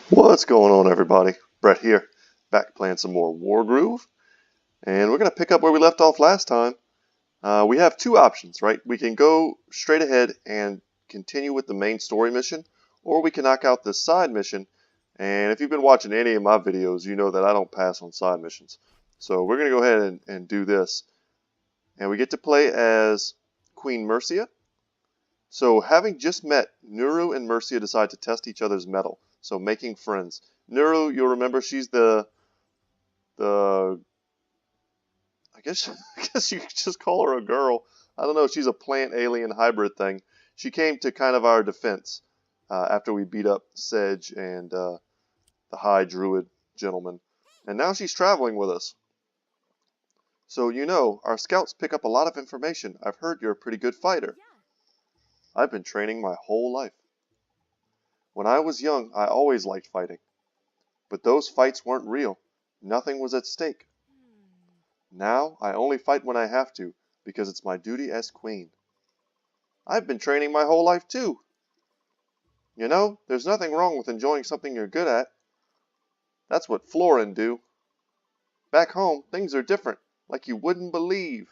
What's going on, everybody? Brett here, back playing some more Wargroove, and we're going to pick up where we left off last time. We have two options, right? We can go straight ahead and continue with the main story mission, or we can knock out this side mission. And if you've been watching any of my videos, you know that I don't pass on side missions. So we're going to go ahead and do this. And we get to play as Queen Mercia. So having just met, Nuru and Mercia decide to test each other's mettle. So making friends. Nuru, you'll remember, she's the I guess you could just call her a girl. I don't know. She's a plant alien hybrid thing. She came to kind of our defense after we beat up Sedge and the High Druid gentleman, and now she's traveling with us. So you know, our scouts pick up a lot of information. I've heard you're a pretty good fighter. I've been training my whole life. When I was young, I always liked fighting. But those fights weren't real. Nothing was at stake. Now, I only fight when I have to, because it's my duty as queen. I've been training my whole life too. You know, there's nothing wrong with enjoying something you're good at. That's what Florin do. Back home, things are different, like you wouldn't believe.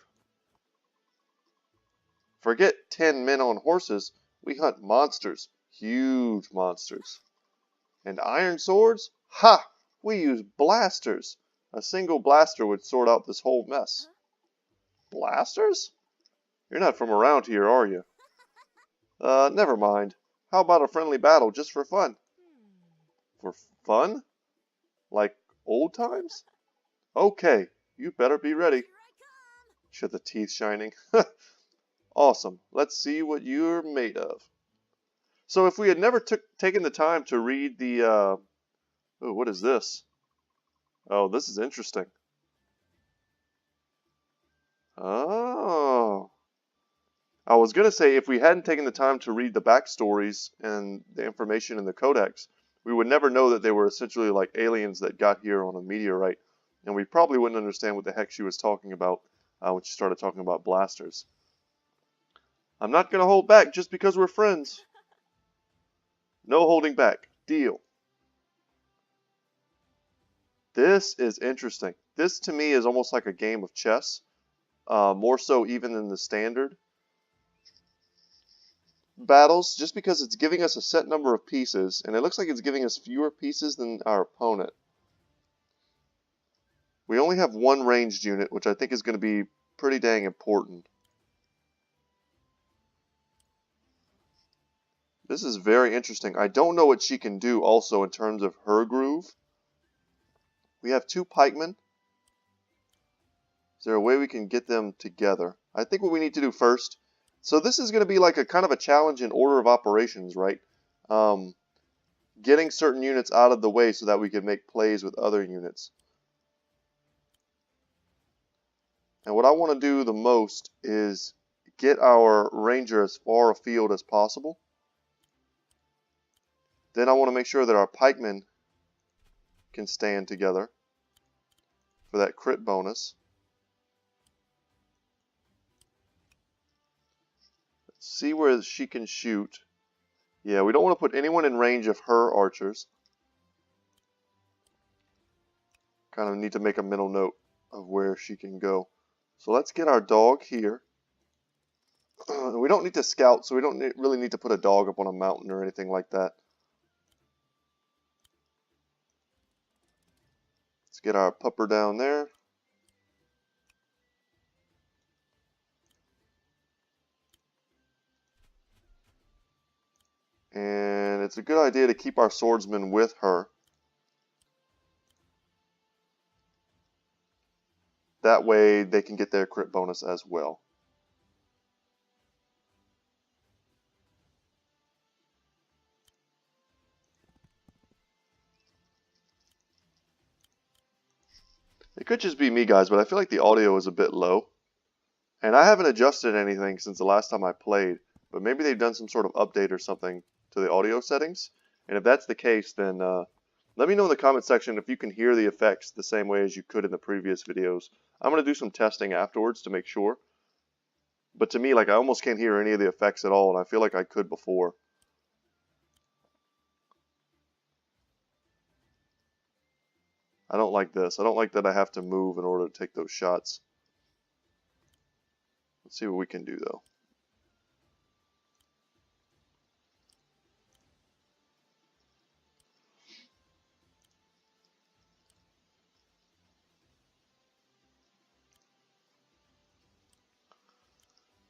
Forget 10 men on horses, we hunt monsters. Huge monsters. And iron swords? Ha! We use blasters. A single blaster would sort out this whole mess. Blasters? You're not from around here, are you? Never mind. How about a friendly battle just for fun? For fun? Like old times? Okay, you better be ready. Should the teeth shining? Awesome. Let's see what you're made of. So if we had never taken the time to read the, oh, what is this? Oh, this is interesting. Oh. I was going to say if we hadn't taken the time to read the backstories and the information in the codex, we would never know that they were essentially like aliens that got here on a meteorite. And we probably wouldn't understand what the heck she was talking about when she started talking about blasters. I'm not going to hold back just because we're friends. No holding back. Deal. This is interesting. This to me is almost like a game of chess. More so even than the standard battles, just because it's giving us a set number of pieces, and it looks like it's giving us fewer pieces than our opponent. We only have one ranged unit, which I think is going to be pretty dang important. This is very interesting. I don't know what she can do also in terms of her groove. We have two pikemen. Is there a way we can get them together? I think what we need to do first. So this is going to be like a kind of a challenge in order of operations, right? Getting certain units out of the way so that we can make plays with other units. And what I want to do the most is get our ranger as far afield as possible. Then I want to make sure that our pikemen can stand together for that crit bonus. Let's see where she can shoot. Yeah, we don't want to put anyone in range of her archers. Kind of need to make a mental note of where she can go. So let's get our dog here. We don't need to scout, so we don't really need to put a dog up on a mountain or anything like that. Let's get our pupper down there. And it's a good idea to keep our swordsman with her. That way they can get their crit bonus as well. It could just be me, guys, but I feel like the audio is a bit low. And I haven't adjusted anything since the last time I played, but maybe they've done some sort of update or something to the audio settings. And if that's the case, then let me know in the comment section if you can hear the effects the same way as you could in the previous videos. I'm going to do some testing afterwards to make sure. But to me, like, I almost can't hear any of the effects at all, and I feel like I could before. I don't like this. I don't like that I have to move in order to take those shots. Let's see what we can do, though.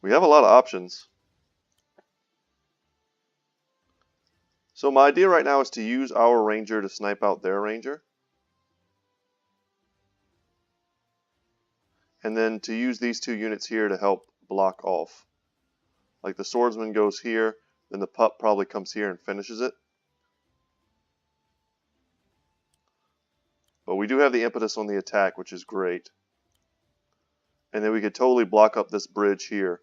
We have a lot of options. So my idea right now is to use our ranger to snipe out their ranger. And then to use these two units here to help block off. Like the swordsman goes here, then the pup probably comes here and finishes it. But we do have the impetus on the attack, which is great. And then we could totally block up this bridge here.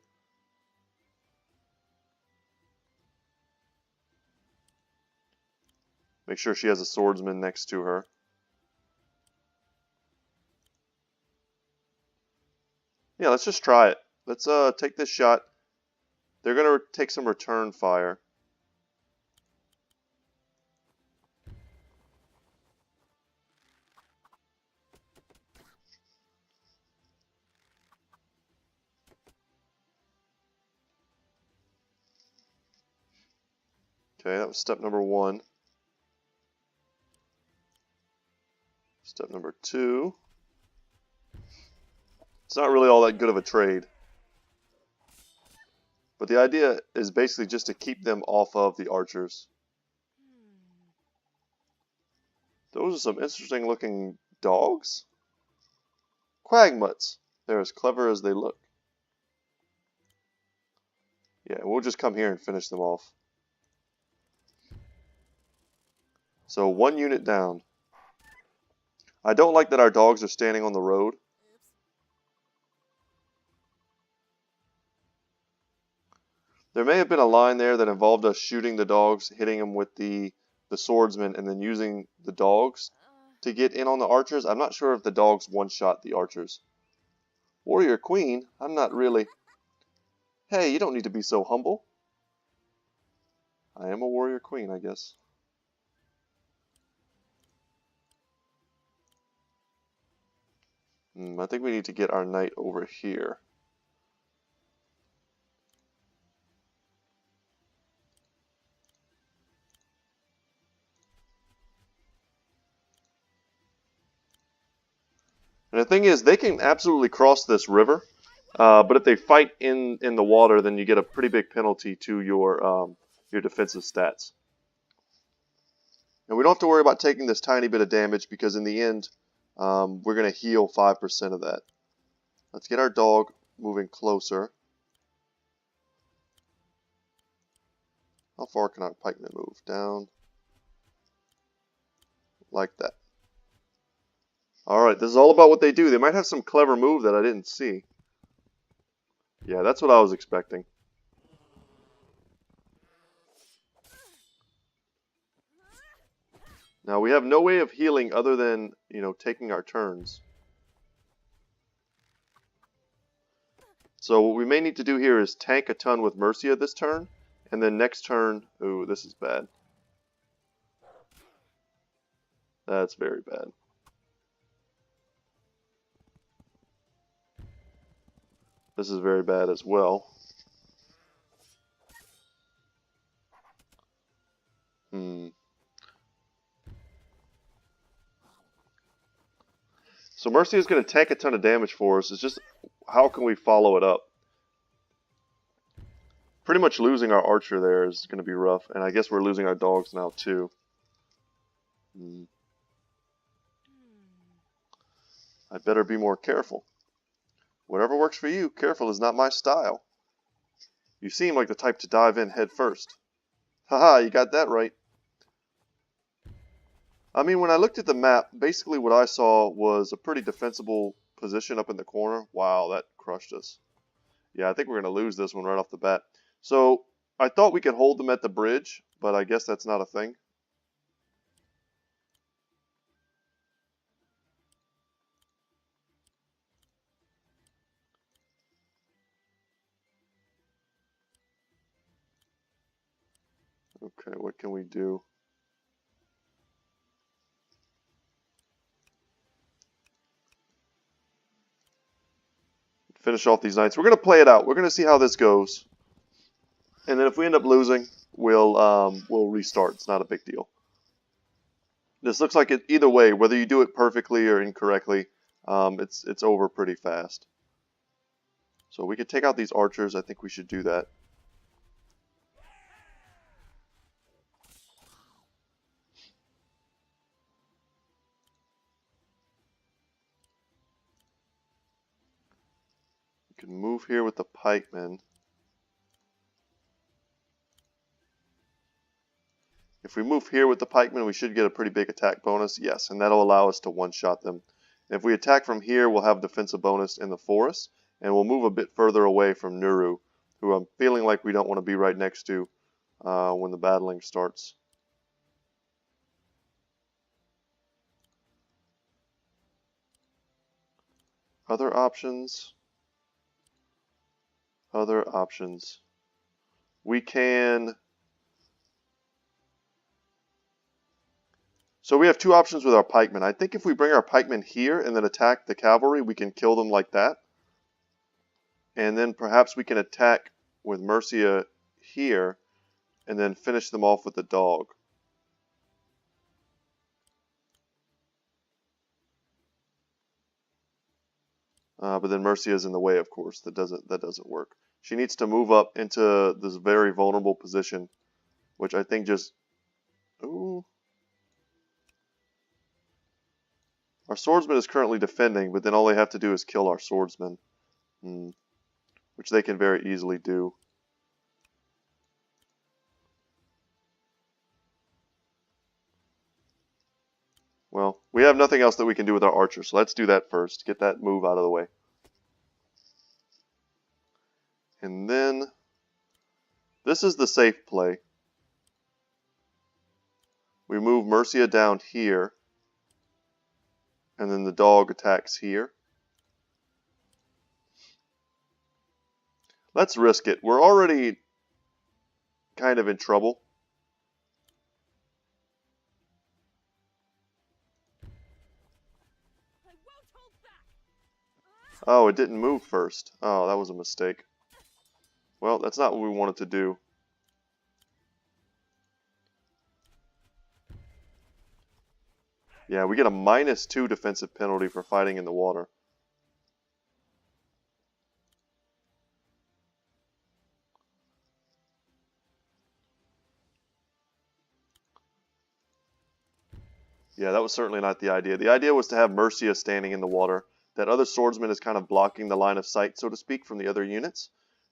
Make sure she has a swordsman next to her. Yeah, let's just try it. Let's take this shot. They're going to take some return fire. Okay, that was step number 1. Step number 2. It's not really all that good of a trade. But the idea is basically just to keep them off of the archers. Those are some interesting looking dogs. Quagmutts. They're as clever as they look. Yeah, we'll just come here and finish them off. So 1 unit down. I don't like that our dogs are standing on the road. There may have been a line there that involved us shooting the dogs, hitting them with the swordsman, and then using the dogs to get in on the archers. I'm not sure if the dogs one-shot the archers. Warrior Queen? I'm not really... Hey, you don't need to be so humble. I am a Warrior Queen, I guess. I think we need to get our knight over here. And the thing is, they can absolutely cross this river, but if they fight in the water, then you get a pretty big penalty to your defensive stats. And we don't have to worry about taking this tiny bit of damage because in the end, we're going to heal 5% of that. Let's get our dog moving closer. How far can our pikeman move? Down. Like that. Alright, this is all about what they do. They might have some clever move that I didn't see. Yeah, that's what I was expecting. Now, we have no way of healing other than, taking our turns. So what we may need to do here is tank a ton with Mercia this turn, and then next turn... Ooh, this is bad. That's very bad. This is very bad as well. So Mercy is going to tank a ton of damage for us. It's just, how can we follow it up? Pretty much losing our archer there is going to be rough. And I guess we're losing our dogs now too. I better be more careful. Whatever works for you, careful is not my style. You seem like the type to dive in head first. Haha, you got that right. I mean, when I looked at the map, basically what I saw was a pretty defensible position up in the corner. Wow, that crushed us. Yeah, I think we're going to lose this one right off the bat. So, I thought we could hold them at the bridge, but I guess that's not a thing. Okay, what can we do? finish off these knights. We're going to play it out. We're going to see how this goes. And then if we end up losing, we'll restart. It's not a big deal. This looks like it either way, whether you do it perfectly or incorrectly, it's over pretty fast. So we could take out these archers. I think we should do that. We can move here with the pikemen. If we move here with the pikemen, we should get a pretty big attack bonus. Yes, and that'll allow us to one-shot them. And if we attack from here, we'll have defensive bonus in the forest. And we'll move a bit further away from Nuru, who I'm feeling like we don't want to be right next to when the battling starts. Other options. Other options. We can... So we have two options with our pikemen. I think if we bring our pikemen here and then attack the cavalry, we can kill them like that. And then perhaps we can attack with Mercia here and then finish them off with the dog. But then Mercia is in the way, of course. That doesn't work. She needs to move up into this very vulnerable position, which I think just... Ooh. Our swordsman is currently defending, but then all they have to do is kill our swordsman. Which they can very easily do. Well, we have nothing else that we can do with our archer, so let's do that first. Get that move out of the way. And then, this is the safe play. We move Mercia down here. And then the dog attacks here. Let's risk it. We're already kind of in trouble. Oh, it didn't move first. Oh, that was a mistake. Well, that's not what we wanted to do. Yeah, we get a -2 defensive penalty for fighting in the water. Yeah, that was certainly not the idea. The idea was to have Mercia standing in the water. That other swordsman is kind of blocking the line of sight, so to speak, from the other units.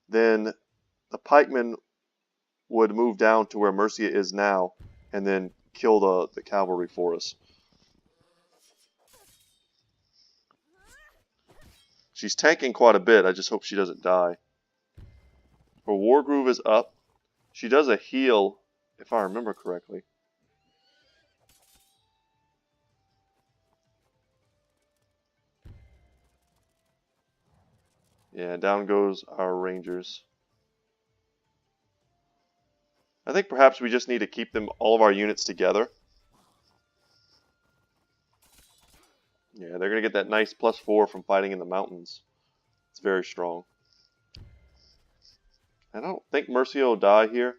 Then the pikemen would move down to where Mercia is now, and then kill the cavalry for us. She's tanking quite a bit. I just hope she doesn't die. Her Wargroove is up. She does a heal, if I remember correctly. Yeah, down goes our rangers. I think perhaps we just need to keep all of our units together. Yeah, they're going to get that nice +4 from fighting in the mountains. It's very strong. I don't think Mercia will die here.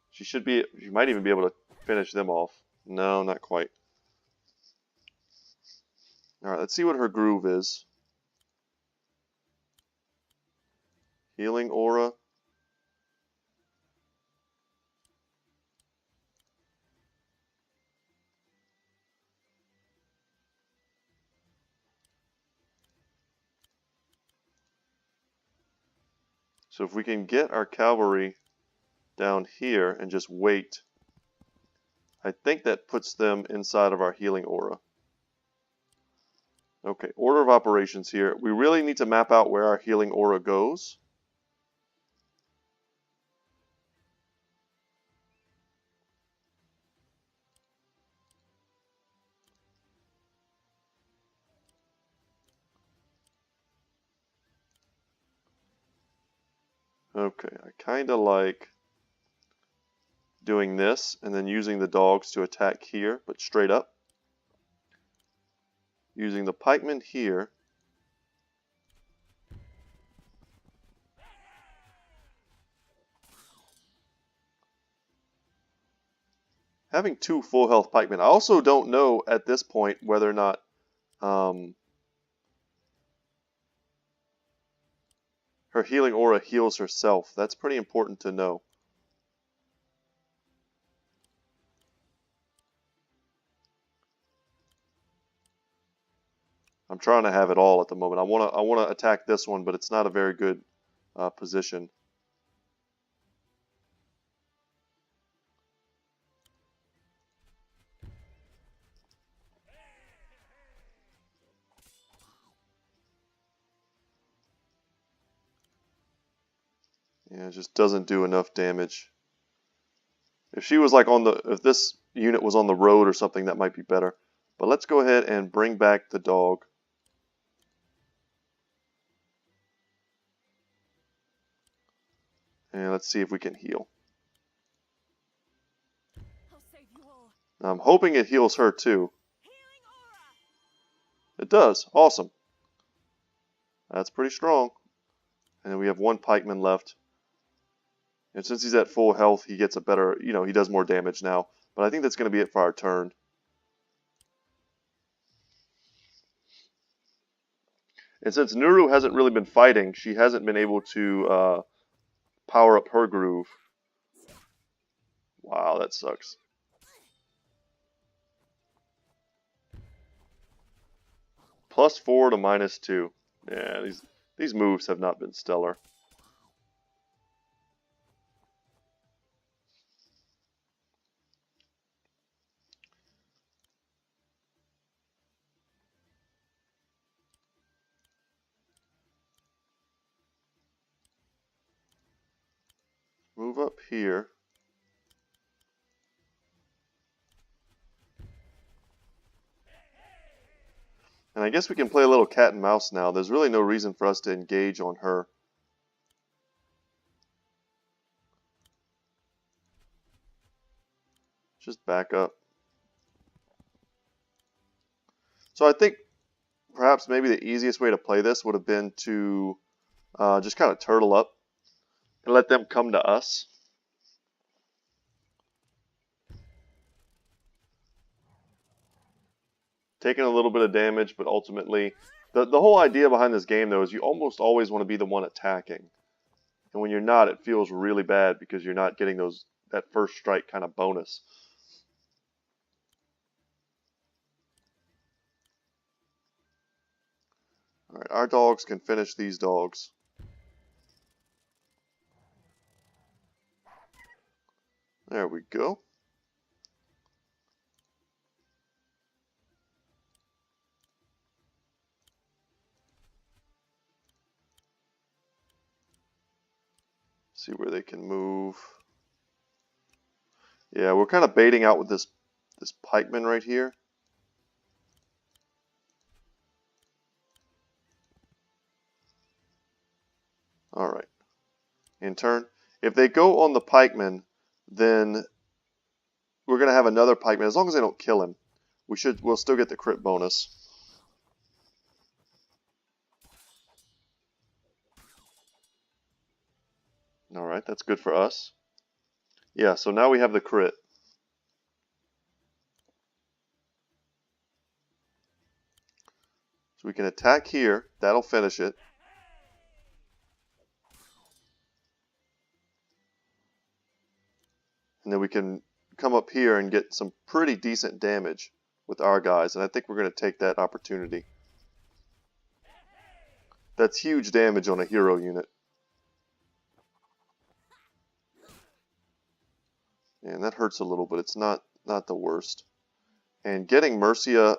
She might even be able to finish them off. No, not quite. Alright, let's see what her groove is. Healing aura. So if we can get our cavalry down here and just wait, I think that puts them inside of our healing aura. Okay, order of operations here. We really need to map out where our healing aura goes. Okay, I kind of like doing this and then using the dogs to attack here, but straight up. Using the pikemen here. having 2 full health pikemen. I also don't know at this point whether or not her healing aura heals herself. That's pretty important to know. I'm trying to have it all at the moment. I wanna attack this one, but it's not a very good position. Yeah, it just doesn't do enough damage. If she was like if this unit was on the road or something, that might be better. But let's go ahead and bring back the dog. And let's see if we can heal. I'm hoping it heals her too. It does. Awesome. That's pretty strong. And then we have 1 pikeman left. And since he's at full health, he gets a better, he does more damage now. But I think that's going to be it for our turn. And since Nuru hasn't really been fighting, she hasn't been able to power up her groove. Wow, that sucks. +4 to -2. Yeah, these moves have not been stellar. Move up here. And I guess we can play a little cat and mouse now. There's really no reason for us to engage on her. Just back up. So I think perhaps maybe the easiest way to play this would have been to just kind of turtle up and let them come to us. Taking a little bit of damage, but ultimately, the whole idea behind this game, though, is you almost always want to be the one attacking. And when you're not, it feels really bad because you're not getting that first strike kind of bonus. Alright, our dogs can finish these dogs. There we go. See where they can move. Yeah, we're kind of baiting out with this pikeman right here. Alright. In turn, if they go on the pikeman, then we're going to have another pikeman. As long as they don't kill him, we'll still get the crit bonus. Alright, that's good for us. Yeah, so now we have the crit. So we can attack here. That'll finish it. And then we can come up here and get some pretty decent damage with our guys. And I think we're going to take that opportunity. That's huge damage on a hero unit. And that hurts a little, but it's not the worst. And getting Mercia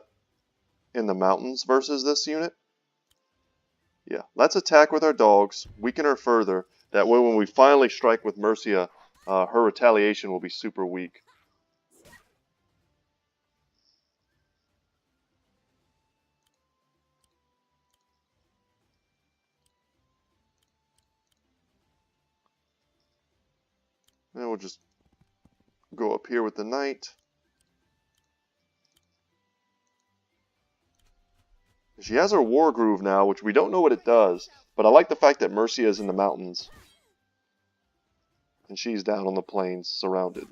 in the mountains versus this unit. Yeah, let's attack with our dogs, weaken her further. That way when we finally strike with Mercia, her retaliation will be super weak. And we'll just go up here with the knight. She has her Wargroove now, which we don't know what it does, but I like the fact that Mercia is in the mountains. And she's down on the plains, surrounded.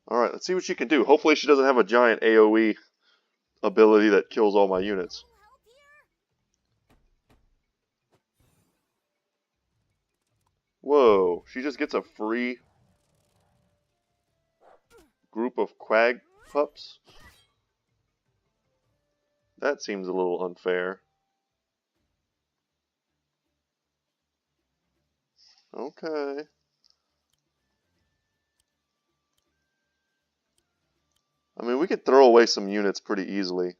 Alright, let's see what she can do. Hopefully she doesn't have a giant AoE ability that kills all my units. Whoa, she just gets a free group of quag pups? That seems a little unfair. Okay. I mean, we could throw away some units pretty easily.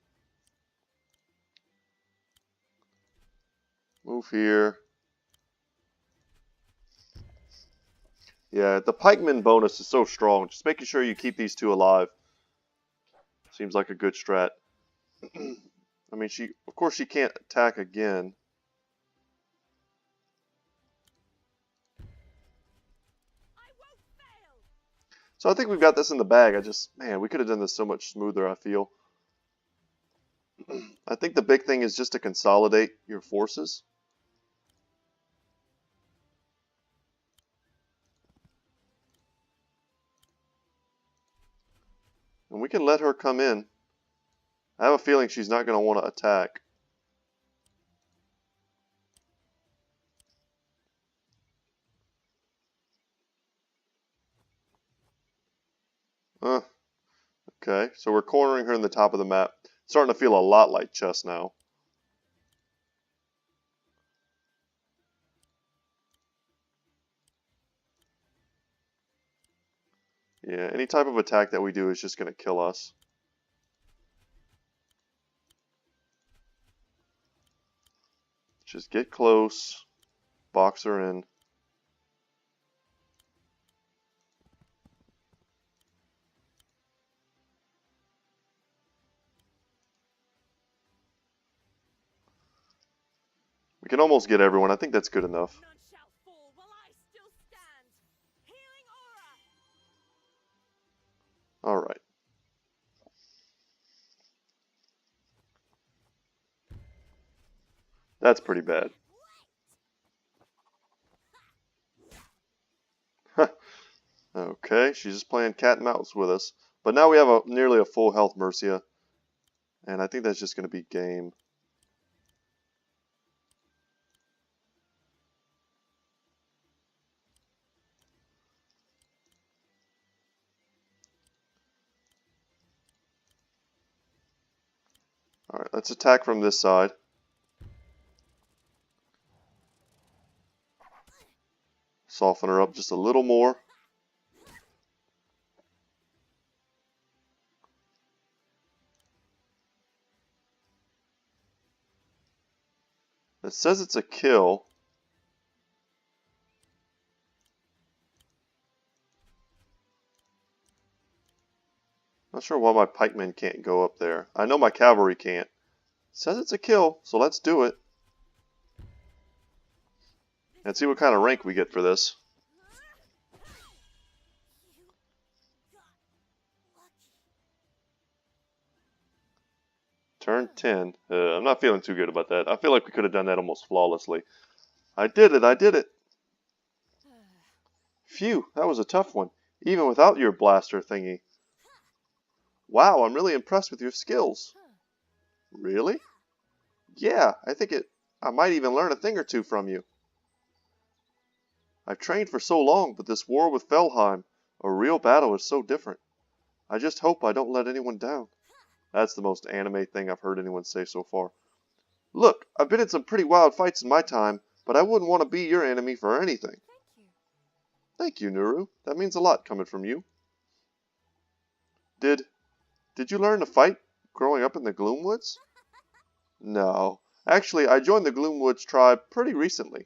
Move here. Yeah, the pikeman bonus is so strong. Just making sure you keep these two alive seems like a good strat. I mean, of course she can't attack again. So I think we've got this in the bag. Man, we could have done this so much smoother, I feel. I think the big thing is just to consolidate your forces. And we can let her come in. I have a feeling she's not going to want to attack. Okay, so we're cornering her in the top of the map. It's starting to feel a lot like chess now. Yeah, any type of attack that we do is just going to kill us. Just get close, box her in. We can almost get everyone. I think that's good enough. Alright. That's pretty bad. Okay, she's just playing cat and mouse with us. But now we have nearly a full health Mercia. And I think that's just going to be game. Alright, let's attack from this side. Soften her up just a little more. It says it's a kill. Not sure why my pikemen can't go up there. I know my cavalry can't. It says it's a kill, so let's do it. And see what kind of rank we get for this. Turn 10. I'm not feeling too good about that. I feel like we could have done that almost flawlessly. I did it, I did it. Phew, that was a tough one. Even without your blaster thingy. Wow, I'm really impressed with your skills. Really? Yeah, I might even learn a thing or two from you. I've trained for so long, but this war with Felheim, a real battle, is so different. I just hope I don't let anyone down. That's the most anime thing I've heard anyone say so far. Look, I've been in some pretty wild fights in my time, but I wouldn't want to be your enemy for anything. Thank you, Nuru. That means a lot coming from you. Did you learn to fight growing up in the Gloomwoods? No. Actually, I joined the Gloomwoods tribe pretty recently.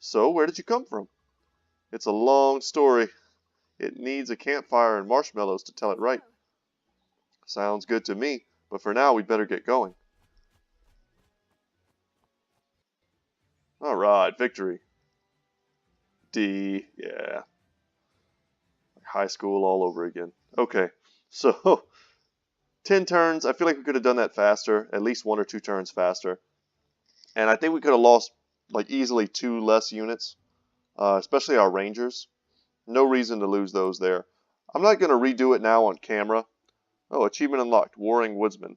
So, where did you come from? It's a long story. It needs a campfire and marshmallows to tell it right. Sounds good to me, but for now we'd better get going. Alright, victory. D, yeah. High school all over again. Okay, so 10 turns. I feel like we could have done that faster, at least 1 or 2 turns faster. And I think we could have lost like easily 2 less units, especially our rangers. No reason to lose those there. I'm not going to redo it now on camera. Oh, achievement unlocked, Warring Woodsman.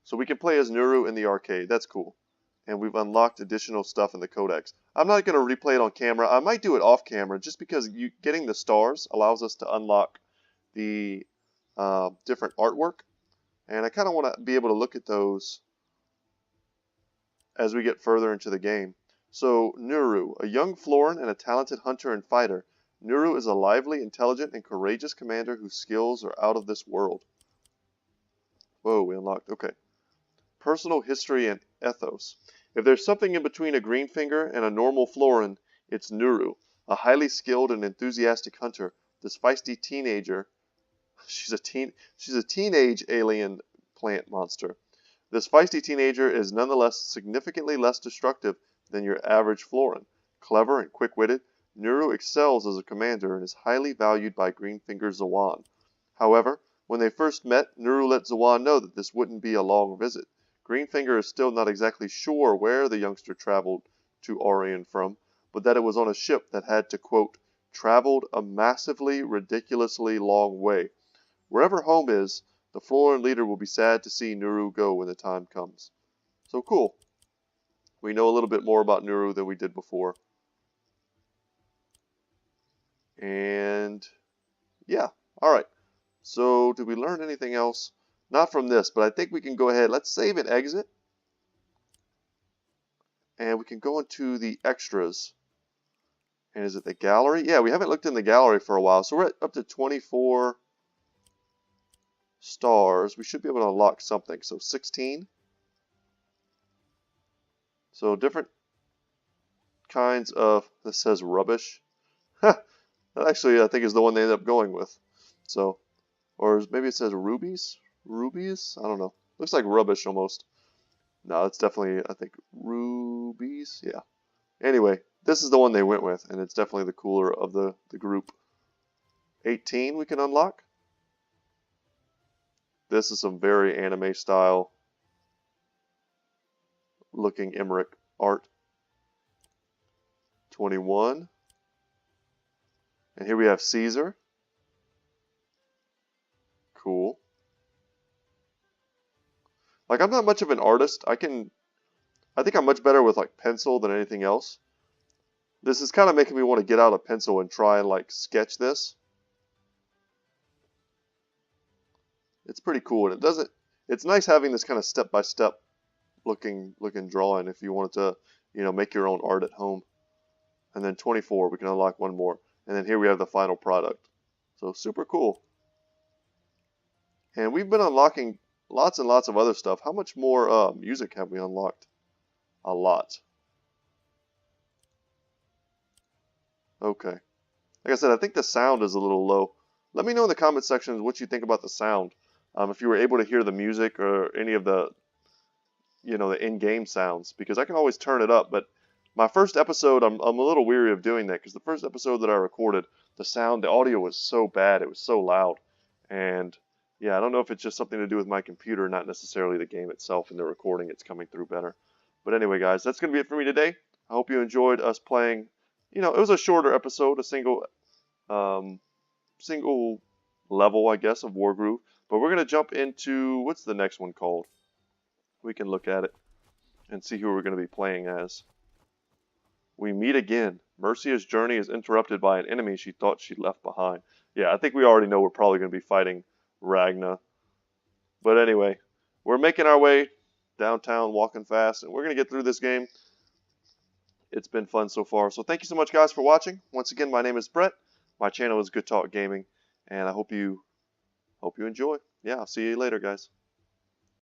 So we can play as Nuru in the arcade. That's cool. And we've unlocked additional stuff in the codex. I'm not going to replay it on camera. I might do it off camera just because getting the stars allows us to unlock the different artwork. And I kind of want to be able to look at those as we get further into the game. So, Nuru, a young Florin and a talented hunter and fighter. Nuru is a lively, intelligent, and courageous commander whose skills are out of this world. Whoa, we unlocked. Okay. Personal history and ethos. If there's something in between a Greenfinger and a normal Florin, it's Nuru, a highly skilled and enthusiastic hunter. This feisty teenager, she's a teenage alien plant monster. This feisty teenager is nonetheless significantly less destructive than your average Florin. Clever and quick-witted, Nuru excels as a commander and is highly valued by Greenfinger Zawan. However, when they first met, Nuru let Zawan know that this wouldn't be a long visit. Greenfinger is still not exactly sure where the youngster traveled to Orion from, but that it was on a ship that had to, quote, traveled a massively, ridiculously long way. Wherever home is, the Florin leader will be sad to see Nuru go when the time comes. So cool. We know a little bit more about Nuru than we did before. And yeah, alright. So did we learn anything else? Not from this, but I think we can go ahead. Let's save and exit. And we can go into the extras. And is it the gallery? Yeah, we haven't looked in the gallery for a while. So we're up to 24 stars. We should be able to unlock something. So 16. So different kinds of, this says rubbish. That actually I think is the one they ended up going with. So, or maybe it says rubies? Rubies? I don't know. Looks like rubbish almost. No, it's definitely, I think, rubies. Yeah. Anyway, this is the one they went with, and it's definitely the cooler of the group. 18 we can unlock. This is some very anime style looking Emmerich art. 21. And here we have Caesar. Cool. Like, I'm not much of an artist. I think I'm much better with like pencil than anything else. This is kind of making me want to get out a pencil and try and like sketch this. It's pretty cool, and it's nice having this kind of step-by-step looking drawing if you wanted to, you know, make your own art at home. And then 24, we can unlock one more. And then here we have the final product. So super cool. And we've been unlocking lots and lots of other stuff. How much more music have we unlocked? A lot. Okay. Like I said, I think the sound is a little low. Let me know in the comment sections what you think about the sound. If you were able to hear the music or any of the, you know, the in-game sounds, because I can always turn it up. But my first episode, I'm a little weary of doing that, because the first episode that I recorded, the audio was so bad, it was so loud. And yeah, I don't know if it's just something to do with my computer, not necessarily the game itself and the recording. It's coming through better. But anyway, guys, that's going to be it for me today. I hope you enjoyed us playing. You know, it was a shorter episode, a single level, I guess, of Wargroove. But we're going to jump into, what's the next one called? We can look at it and see who we're going to be playing as. We meet again. Mercia's journey is interrupted by an enemy she thought she'd left behind. Yeah, I think we already know we're probably going to be fighting Ragna. But anyway, we're making our way downtown, walking fast, and we're going to get through this game. It's been fun so far. So thank you so much, guys, for watching. Once again, my name is Brett. My channel is Good Talk Gaming, and I hope you enjoy. Yeah, I'll see you later, guys.